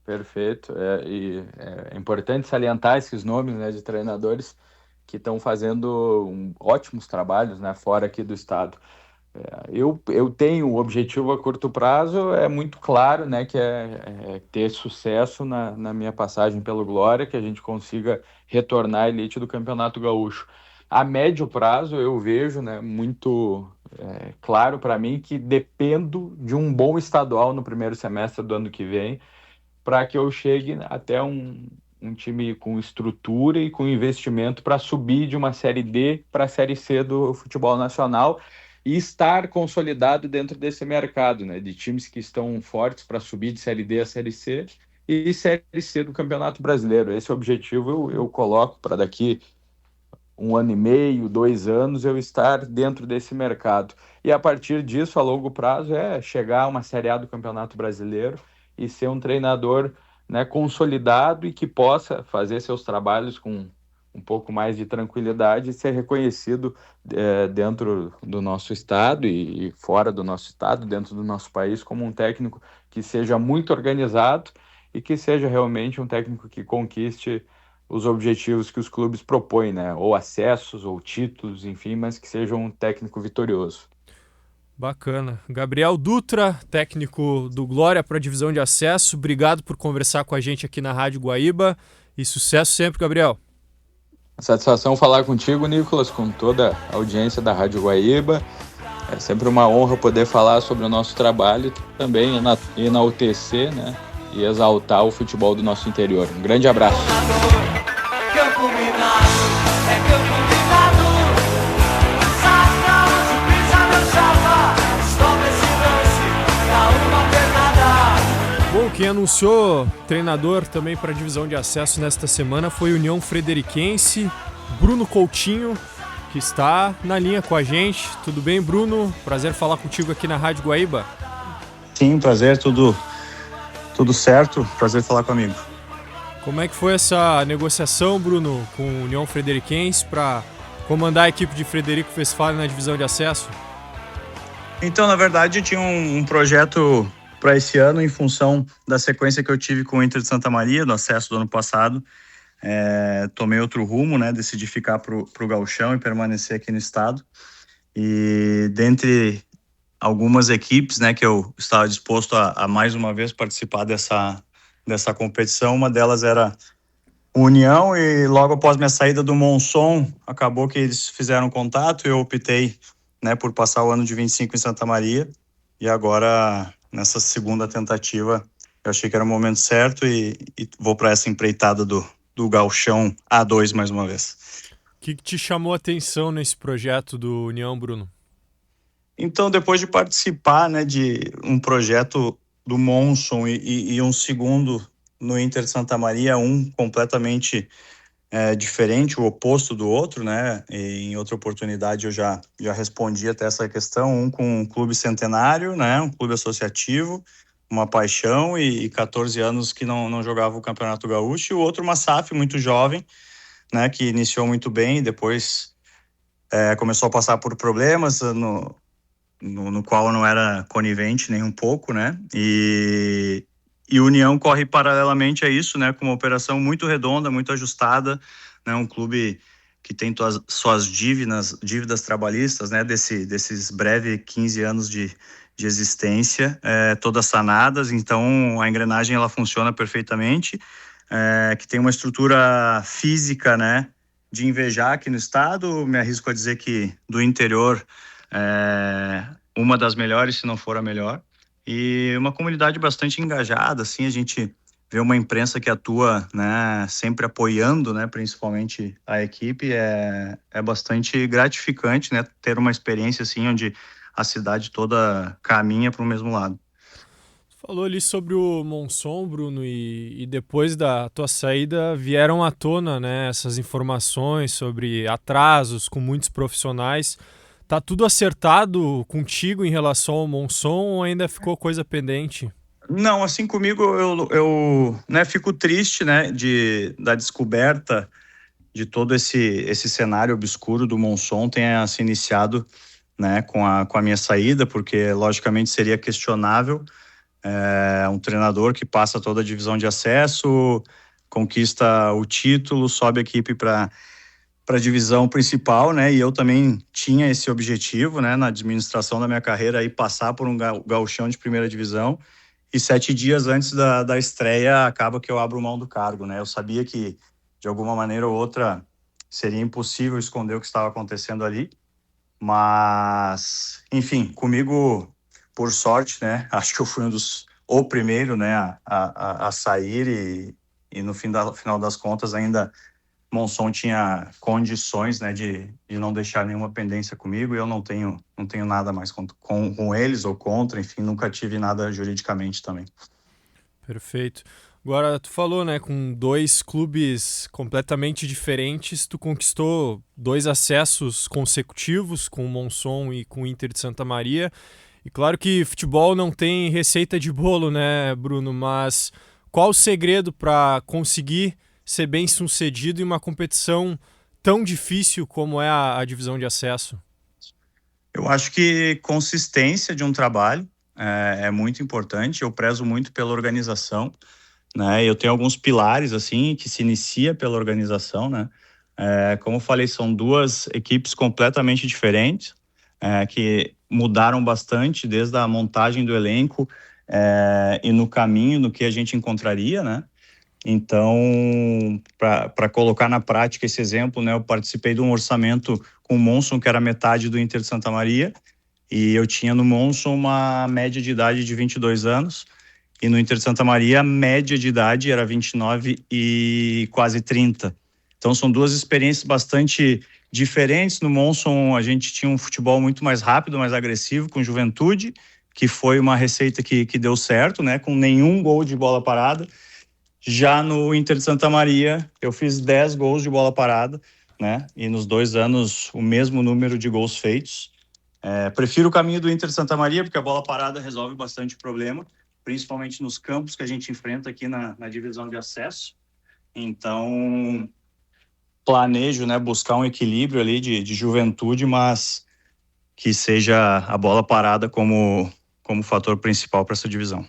Perfeito, é importante salientar esses nomes, né, de treinadores que estão fazendo ótimos trabalhos, né, fora aqui do estado. Eu tenho o objetivo a curto prazo, é muito claro, né, que é ter sucesso na minha passagem pelo Glória, que a gente consiga retornar à elite do Campeonato Gaúcho. A médio prazo, eu vejo, né, muito claro para mim que dependo de um bom estadual no primeiro semestre do ano que vem, para que eu chegue até um time com estrutura e com investimento para subir de uma Série D para a Série C do futebol nacional e estar consolidado dentro desse mercado, né, de times que estão fortes para subir de Série D a Série C e Série C do Campeonato Brasileiro. Esse objetivo eu coloco para daqui 1 ano e meio, 2 anos, eu estar dentro desse mercado. E a partir disso, a longo prazo, é chegar a uma Série A do Campeonato Brasileiro e ser um treinador, né, consolidado e que possa fazer seus trabalhos com um pouco mais de tranquilidade e ser reconhecido dentro do nosso estado e fora do nosso estado, dentro do nosso país, como um técnico que seja muito organizado e que seja realmente um técnico que conquiste os objetivos que os clubes propõem, né? Ou acessos, ou títulos, enfim, mas que seja um técnico vitorioso. Bacana. Gabriel Dutra, técnico do Glória para a divisão de acesso, obrigado por conversar com a gente aqui na Rádio Guaíba e sucesso sempre, Gabriel. Satisfação falar contigo, Nicolas, com toda a audiência da Rádio Guaíba. É sempre uma honra poder falar sobre o nosso trabalho e também enaltecer, né, e exaltar o futebol do nosso interior. Um grande abraço. Bom, quem anunciou treinador também para a divisão de acesso nesta semana foi o União Frederiquense, Bruno Coutinho, que está na linha com a gente. Tudo bem, Bruno? Prazer falar contigo aqui na Rádio Guaíba. Sim, prazer, tudo certo, prazer falar comigo. Como é que foi essa negociação, Bruno, com o União Frederiquense para comandar a equipe de Frederico Westphalen na divisão de acesso? Então, na verdade, tinha um projeto para esse ano em função da sequência que eu tive com o Inter de Santa Maria, no acesso do ano passado. Tomei outro rumo, né? Decidi ficar pro Gauchão e permanecer aqui no estado. E dentre algumas equipes, né, que eu estava disposto a mais uma vez participar dessa competição, uma delas era o União, e logo após minha saída do Monson, acabou que eles fizeram contato e eu optei, né, por passar o ano de 25 em Santa Maria, e agora, nessa segunda tentativa, eu achei que era o momento certo e vou para essa empreitada do Gauchão A2 mais uma vez. O que te chamou a atenção nesse projeto do União, Bruno? Então, depois de participar, né, de um projeto do Monson e um segundo no Inter de Santa Maria, um completamente diferente, o oposto do outro, né? E em outra oportunidade eu já respondi até essa questão, um com um clube centenário, né? Um clube associativo, uma paixão e 14 anos que não jogava o Campeonato Gaúcho, e o outro uma SAF muito jovem, né? Que iniciou muito bem e depois começou a passar por problemas no qual eu não era conivente nem um pouco, né? E o União corre paralelamente a isso, né? Com uma operação muito redonda, muito ajustada, né? Um clube que tem suas dívidas trabalhistas, né? Desses breves 15 anos de existência, todas sanadas. Então a engrenagem ela funciona perfeitamente, que tem uma estrutura física, né? De invejar aqui no estado. Me arrisco a dizer que do interior uma das melhores, se não for a melhor, e uma comunidade bastante engajada, assim, a gente vê uma imprensa que atua, né, sempre apoiando, né, principalmente a equipe, é bastante gratificante, né, ter uma experiência assim, onde a cidade toda caminha para o mesmo lado. Falou ali sobre o Monson, Bruno, e depois da tua saída vieram à tona, né, essas informações sobre atrasos com muitos profissionais. Tá tudo acertado contigo em relação ao Monson ou ainda ficou coisa pendente? Não, assim, comigo eu né, fico triste, né, da descoberta de todo esse cenário obscuro do Monson tenha se iniciado, né, com a minha saída, porque logicamente seria questionável um treinador que passa toda a divisão de acesso, conquista o título, sobe a equipe para a divisão principal, né? E eu também tinha esse objetivo, né? Na administração da minha carreira, aí passar por um gauchão de primeira divisão. E 7 dias antes da estreia, acaba que eu abro mão do cargo, né? Eu sabia que, de alguma maneira ou outra, seria impossível esconder o que estava acontecendo ali. Mas, enfim, comigo, por sorte, né? Acho que eu fui o primeiro, né? A sair e no final das contas ainda Monson tinha condições, né, de não deixar nenhuma pendência comigo, e eu não tenho nada mais com eles ou contra, enfim, nunca tive nada juridicamente também. Perfeito. Agora, tu falou, né, com 2 clubes completamente diferentes, tu conquistou 2 acessos consecutivos com o Monson e com o Inter de Santa Maria. E claro que futebol não tem receita de bolo, né, Bruno? Mas qual o segredo para conseguir ser bem sucedido em uma competição tão difícil como é a divisão de acesso? Eu acho que consistência de um trabalho é muito importante. Eu prezo muito pela organização, né? Eu tenho alguns pilares assim que se inicia pela organização, né? Como eu falei, são 2 equipes completamente diferentes, que mudaram bastante desde a montagem do elenco e no caminho no que a gente encontraria, né? Então, para colocar na prática esse exemplo, né, eu participei de um orçamento com o Monson, que era metade do Inter de Santa Maria, e eu tinha no Monson uma média de idade de 22 anos, e no Inter de Santa Maria a média de idade era 29 e quase 30. Então são 2 experiências bastante diferentes. No Monson a gente tinha um futebol muito mais rápido, mais agressivo, com juventude, que foi uma receita que deu certo, né, com nenhum gol de bola parada. Já no Inter de Santa Maria, eu fiz 10 gols de bola parada, né? E nos 2 anos, o mesmo número de gols feitos. Prefiro o caminho do Inter de Santa Maria, porque a bola parada resolve bastante problema, principalmente nos campos que a gente enfrenta aqui na divisão de acesso. Então, planejo, né, buscar um equilíbrio ali de juventude, mas que seja a bola parada como fator principal para essa divisão.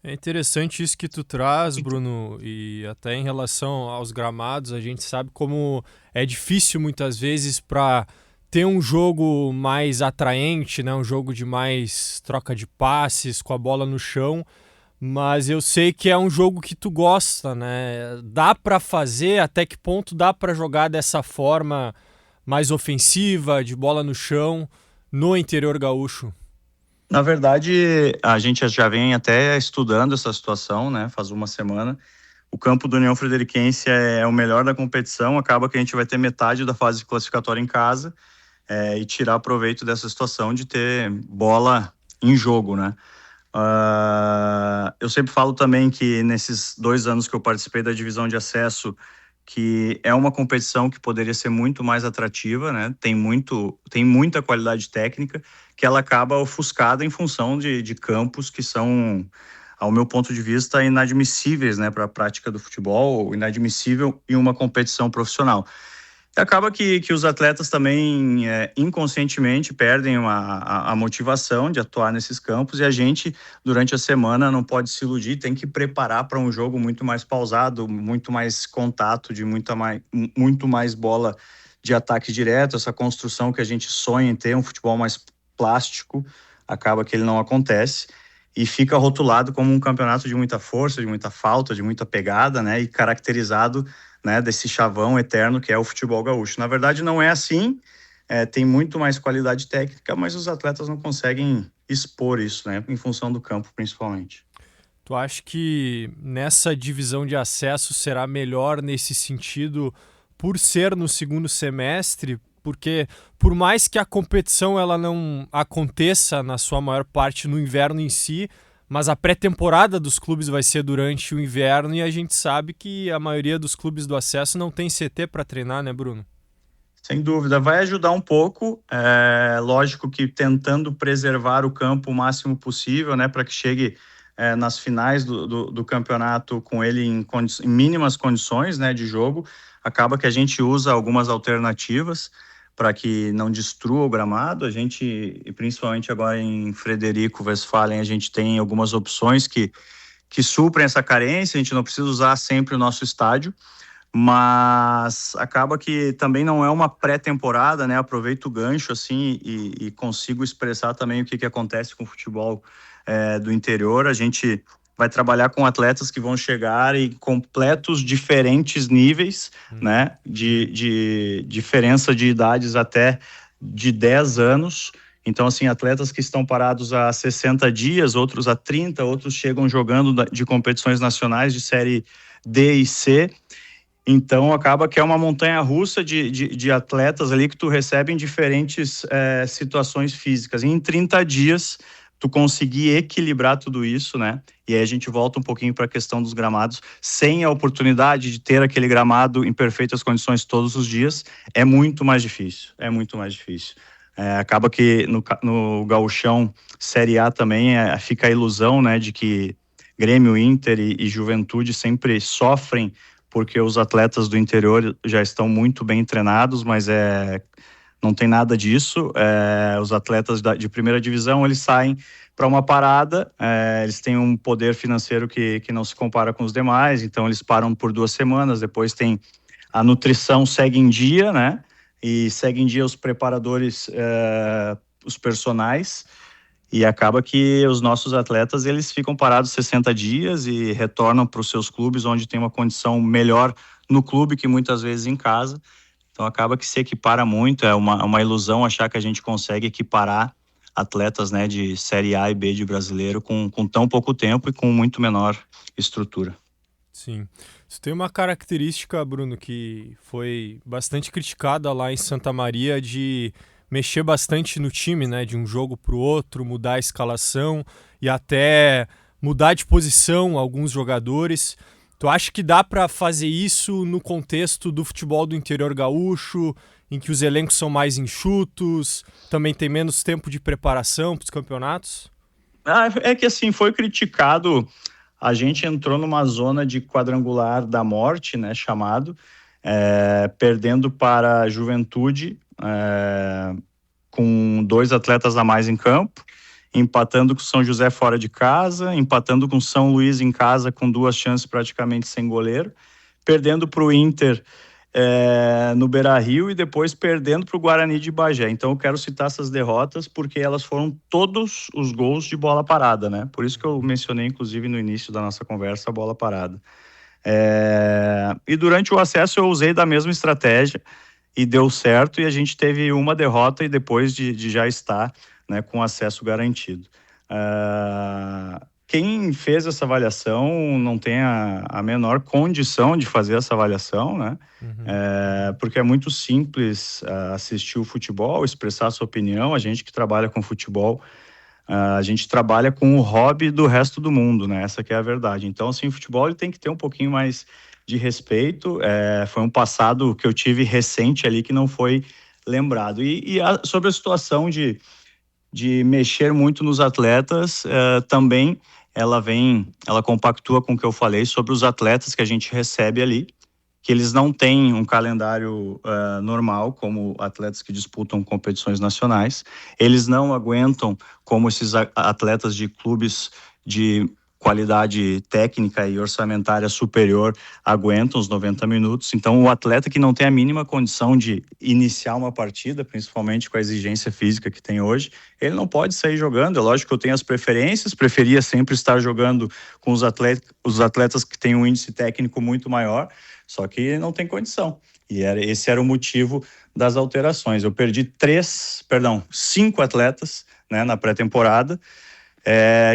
É interessante isso que tu traz, Bruno, e até em relação aos gramados, a gente sabe como é difícil muitas vezes para ter um jogo mais atraente, né? Um jogo de mais troca de passes, com a bola no chão, mas eu sei que é um jogo que tu gosta, né? Dá para fazer, até que ponto dá para jogar dessa forma mais ofensiva, de bola no chão, no interior gaúcho? Na verdade, a gente já vem até estudando essa situação, né? Faz uma semana. O campo do União Frederiquense é o melhor da competição. Acaba que a gente vai ter metade da fase classificatória em casa e tirar proveito dessa situação de ter bola em jogo, né? Eu sempre falo também que nesses 2 anos que eu participei da divisão de acesso, que é uma competição que poderia ser muito mais atrativa, né? Tem muita qualidade técnica, que ela acaba ofuscada em função de campos que são, ao meu ponto de vista, inadmissíveis, né, para a prática do futebol, inadmissível em uma competição profissional. E acaba que os atletas também inconscientemente perdem a motivação de atuar nesses campos, e a gente, durante a semana, não pode se iludir, tem que preparar para um jogo muito mais pausado, muito mais contato, de muito mais bola de ataque direto. Essa construção que a gente sonha em ter, um futebol mais plástico, acaba que ele não acontece e fica rotulado como um campeonato de muita força, de muita falta, de muita pegada, né, e caracterizado, né, desse chavão eterno que é o futebol gaúcho. Na verdade não é assim, tem muito mais qualidade técnica, mas os atletas não conseguem expor isso, né, em função do campo principalmente. Tu acha que nessa divisão de acesso será melhor nesse sentido por ser no segundo semestre? Porque por mais que a competição ela não aconteça na sua maior parte no inverno em si, mas a pré-temporada dos clubes vai ser durante o inverno, e a gente sabe que a maioria dos clubes do acesso não tem CT para treinar, né, Bruno? Sem dúvida, vai ajudar um pouco, lógico que tentando preservar o campo o máximo possível, né, para que chegue nas finais do campeonato com ele em mínimas condições, né, de jogo. Acaba que a gente usa algumas alternativas para que não destrua o gramado. A gente, principalmente agora em Frederico Westphalen, a gente tem algumas opções que suprem essa carência. A gente não precisa usar sempre o nosso estádio, mas acaba que também não é uma pré-temporada, né? Aproveito o gancho assim e consigo expressar também o que acontece com o futebol do interior. A gente vai trabalhar com atletas que vão chegar em completos diferentes níveis, né, de diferença de idades até de 10 anos. Então, assim, atletas que estão parados há 60 dias, outros há 30, outros chegam jogando de competições nacionais de série D e C. Então, acaba que é uma montanha-russa de atletas ali que tu recebe em diferentes situações físicas. E em 30 dias tu conseguir equilibrar tudo isso, né? E aí a gente volta um pouquinho para a questão dos gramados. Sem a oportunidade de ter aquele gramado em perfeitas condições todos os dias, é muito mais difícil. Acaba que no gauchão Série A também fica a ilusão, né, de que Grêmio, Inter e Juventude sempre sofrem porque os atletas do interior já estão muito bem treinados, mas não tem nada disso. Os atletas de primeira divisão, eles saem para uma parada, eles têm um poder financeiro que não se compara com os demais, então eles param por 2 semanas, depois tem a nutrição segue em dia, né? E segue em dia os preparadores, os personagens, e acaba que os nossos atletas, eles ficam parados 60 dias e retornam para os seus clubes, onde tem uma condição melhor no clube que muitas vezes em casa. Então acaba que se equipara muito, é uma ilusão achar que a gente consegue equiparar atletas, né, de Série A e B de brasileiro com tão pouco tempo e com muito menor estrutura. Sim. Isso tem uma característica, Bruno, que foi bastante criticada lá em Santa Maria, de mexer bastante no time, né, de um jogo para o outro, mudar a escalação e até mudar de posição alguns jogadores. Tu acha que dá para fazer isso no contexto do futebol do interior gaúcho, em que os elencos são mais enxutos, também tem menos tempo de preparação para os campeonatos? É que assim, foi criticado, a gente entrou numa zona de quadrangular da morte, né, chamado, perdendo para a Juventude, com 2 atletas a mais em campo, empatando com São José fora de casa, empatando com São Luís em casa com 2 chances praticamente sem goleiro, perdendo para o Inter no Beira-Rio e depois perdendo para o Guarani de Bagé. Então eu quero citar essas derrotas porque elas foram todos os gols de bola parada, né? Por isso que eu mencionei, inclusive, no início da nossa conversa, a bola parada. E durante o acesso eu usei da mesma estratégia e deu certo, e a gente teve uma derrota e depois de já estar, né, com acesso garantido. Quem fez essa avaliação não tem a menor condição de fazer essa avaliação, né? Porque é muito simples assistir o futebol, expressar sua opinião. A gente que trabalha com futebol, a gente trabalha com o hobby do resto do mundo, né? Essa que é a verdade. Então, assim, o futebol ele tem que ter um pouquinho mais de respeito. Foi um passado que eu tive recente ali que não foi lembrado. Sobre a situação de mexer muito nos atletas, também ela compactua com o que eu falei sobre os atletas que a gente recebe ali, que eles não têm um calendário normal, como atletas que disputam competições nacionais. Eles não aguentam como esses atletas de clubes de qualidade técnica e orçamentária superior aguentam os 90 minutos. Então, o atleta que não tem a mínima condição de iniciar uma partida, principalmente com a exigência física que tem hoje, ele não pode sair jogando. É lógico que eu tenho as preferências, preferia sempre estar jogando com os atletas que têm um índice técnico muito maior, só que não tem condição. E esse era o motivo das alterações. Eu perdi 5 atletas, né, na pré-temporada,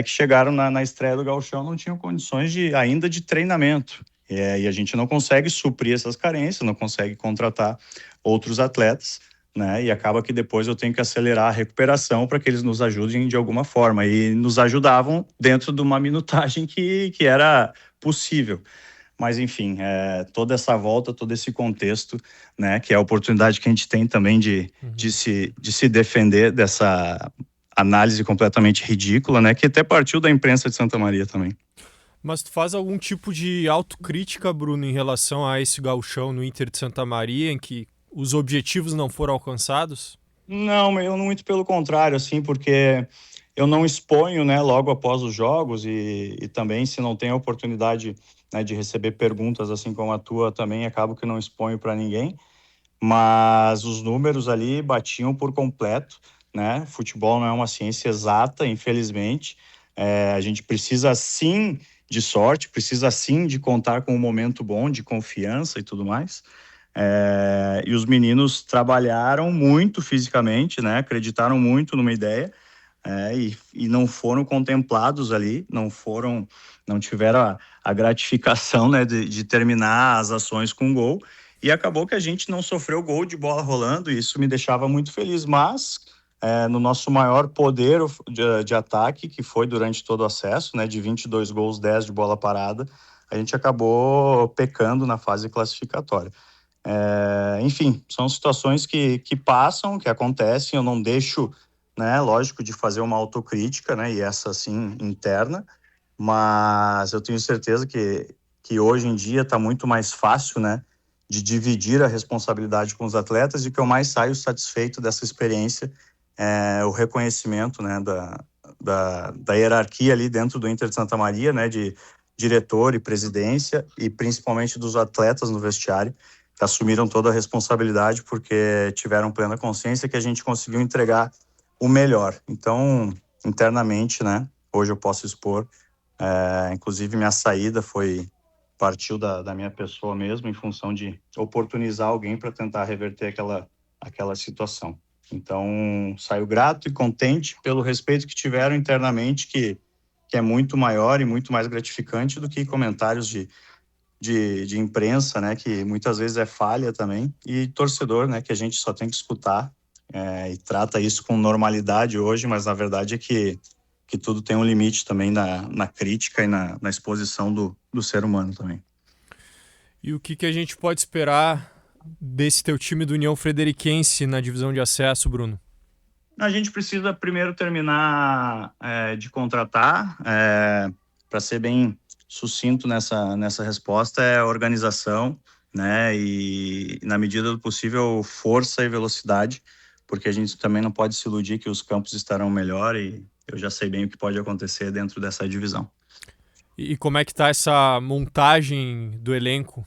que chegaram na estreia do Gauchão, não tinham condições ainda de treinamento. E a gente não consegue suprir essas carências, não consegue contratar outros atletas, né? E acaba que depois eu tenho que acelerar a recuperação para que eles nos ajudem de alguma forma. E nos ajudavam dentro de uma minutagem que era possível. Mas, enfim, toda essa volta, todo esse contexto, né, que é a oportunidade que a gente tem também de se defender dessa análise completamente ridícula, né, que até partiu da imprensa de Santa Maria também. Mas tu faz algum tipo de autocrítica, Bruno, em relação a esse gauchão no Inter de Santa Maria, em que os objetivos não foram alcançados? Não, eu muito pelo contrário, assim, porque eu não exponho, né, logo após os jogos e também se não tem a oportunidade, né, de receber perguntas assim como a tua, também acabo que não exponho para ninguém, mas os números ali batiam por completo, né? Futebol não é uma ciência exata, infelizmente. A gente precisa sim de sorte, precisa sim de contar com um momento bom, de confiança e tudo mais. E os meninos trabalharam muito fisicamente, né? Acreditaram muito numa ideia, e não foram contemplados ali, não tiveram a gratificação, né, de terminar as ações com gol, e acabou que a gente não sofreu gol de bola rolando, e isso me deixava muito feliz, mas no nosso maior poder de ataque, que foi durante todo o acesso, né, de 22 gols, 10 de bola parada, a gente acabou pecando na fase classificatória. Enfim, são situações que passam, que acontecem, eu não deixo, né, lógico, de fazer uma autocrítica, né, e essa, sim, interna, mas eu tenho certeza que hoje em dia está muito mais fácil, né, de dividir a responsabilidade com os atletas, e que eu mais saio satisfeito dessa experiência o reconhecimento, né, da hierarquia ali dentro do Inter de Santa Maria, né, de diretor e presidência, e principalmente dos atletas no vestiário, que assumiram toda a responsabilidade porque tiveram plena consciência que a gente conseguiu entregar o melhor. Então, internamente, né, hoje eu posso expor, inclusive minha saída partiu da minha pessoa mesmo, em função de oportunizar alguém para tentar reverter aquela situação. Então, saio grato e contente pelo respeito que tiveram internamente, que é muito maior e muito mais gratificante do que comentários de imprensa, né, que muitas vezes é falha também, e torcedor, né, que a gente só tem que escutar, e trata isso com normalidade hoje, mas na verdade é que tudo tem um limite também na crítica e na exposição do ser humano também. E o que a gente pode esperar desse teu time do União Frederiquense na divisão de acesso, Bruno? A gente precisa primeiro terminar de contratar, para ser bem sucinto nessa resposta, é organização, né, e na medida do possível força e velocidade, porque a gente também não pode se iludir que os campos estarão melhor, e eu já sei bem o que pode acontecer dentro dessa divisão. E como é que está essa montagem do elenco?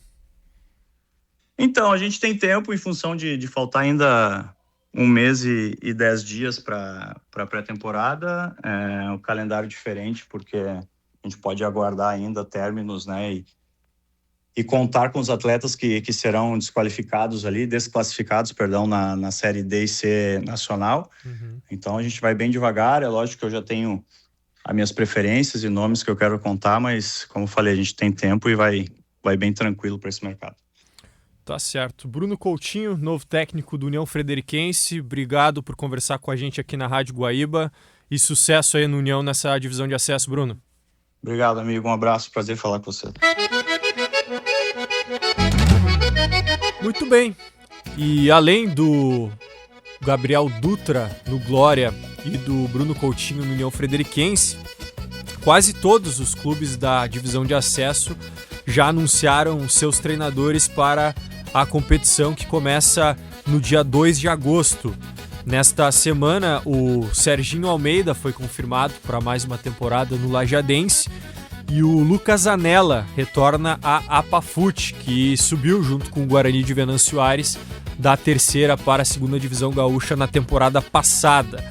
Então, a gente tem tempo, em função de faltar ainda 1 mês e 10 dias para a pré-temporada, um calendário diferente, porque a gente pode aguardar ainda términos, né, e contar com os atletas que serão desclassificados na Série D e C nacional. Uhum. Então a gente vai bem devagar, é lógico que eu já tenho as minhas preferências e nomes que eu quero contar, mas como eu falei, a gente tem tempo e vai bem tranquilo para esse mercado. Tá certo. Bruno Coutinho, novo técnico do União Frederiquense, obrigado por conversar com a gente aqui na Rádio Guaíba, e sucesso aí no União nessa divisão de acesso, Bruno. Obrigado, amigo, um abraço, prazer falar com você. Muito bem, e além do Gabriel Dutra no Glória e do Bruno Coutinho no União Frederiquense, quase todos os clubes da divisão de acesso já anunciaram seus treinadores para a competição, que começa no dia 2 de agosto. Nesta semana, o Serginho Almeida foi confirmado para mais uma temporada no Lajadense, e o Lucas Anella retorna à Apafute, que subiu junto com o Guarani de Venâncio Aires da 3ª para a 2ª Divisão Gaúcha na temporada passada.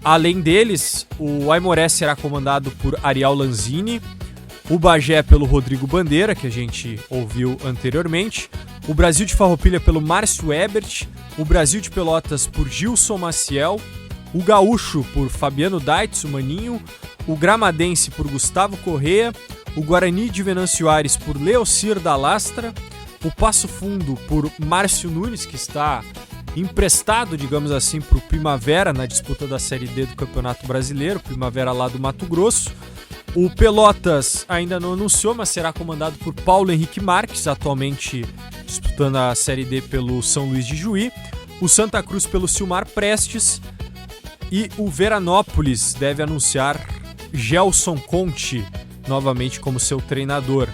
Além deles, o Aimoré será comandado por Ariel Lanzini, o Bagé pelo Rodrigo Bandeira, que a gente ouviu anteriormente, o Brasil de Farroupilha pelo Márcio Ebert, o Brasil de Pelotas por Gilson Maciel, o Gaúcho por Fabiano Daitz, o Maninho, o Gramadense por Gustavo Correa, o Guarani de Venâncio Aires por Leocir da Lastra, o Passo Fundo por Márcio Nunes, que está emprestado, digamos assim, para o Primavera na disputa da Série D do Campeonato Brasileiro, Primavera lá do Mato Grosso. O Pelotas ainda não anunciou, mas será comandado por Paulo Henrique Marques, atualmente disputando a Série D pelo São Luís de Juí, o Santa Cruz pelo Silmar Prestes, e o Veranópolis deve anunciar Gelson Conte novamente como seu treinador.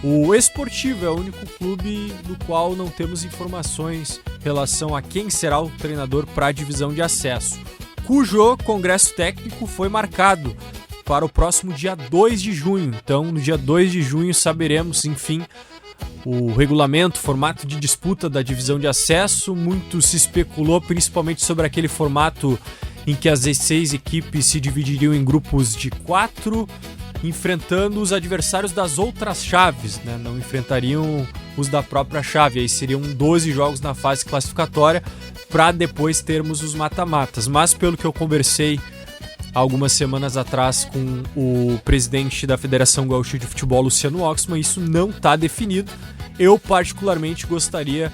O Esportivo é o único clube do qual não temos informações em relação a quem será o treinador para a divisão de acesso, cujo congresso técnico foi marcado para o próximo dia 2 de junho. Então, no dia 2 de junho saberemos, enfim, o regulamento, formato de disputa da divisão de acesso. Muito se especulou, principalmente sobre aquele formato em que as 16 equipes se dividiriam em grupos de 4, enfrentando os adversários das outras chaves, né? Não enfrentariam os da própria chave. Aí seriam 12 jogos na fase classificatória, para depois termos os mata-matas. Mas pelo que eu conversei algumas semanas atrás com o presidente da Federação Gaúcha de Futebol, Luciano Oxman, isso não está definido. Eu particularmente gostaria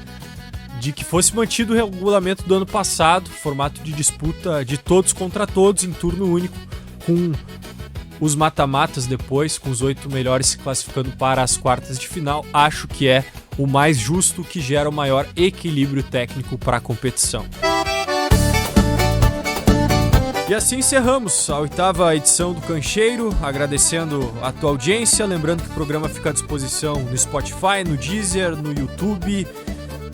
de que fosse mantido o regulamento do ano passado, formato de disputa de todos contra todos, em turno único, com os mata-matas depois, com os 8 melhores se classificando para as quartas de final. Acho que é o mais justo, que gera o maior equilíbrio técnico para a competição. E assim encerramos a 8ª edição do Cancheiro, agradecendo a tua audiência, lembrando que o programa fica à disposição no Spotify, no Deezer, no YouTube,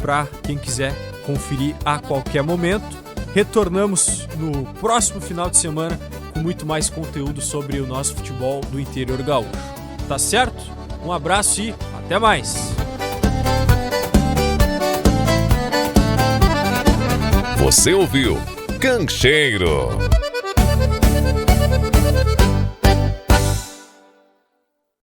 para quem quiser conferir a qualquer momento. Retornamos no próximo final de semana com muito mais conteúdo sobre o nosso futebol do interior gaúcho. Tá certo? Um abraço e até mais! Você ouviu Cancheiro.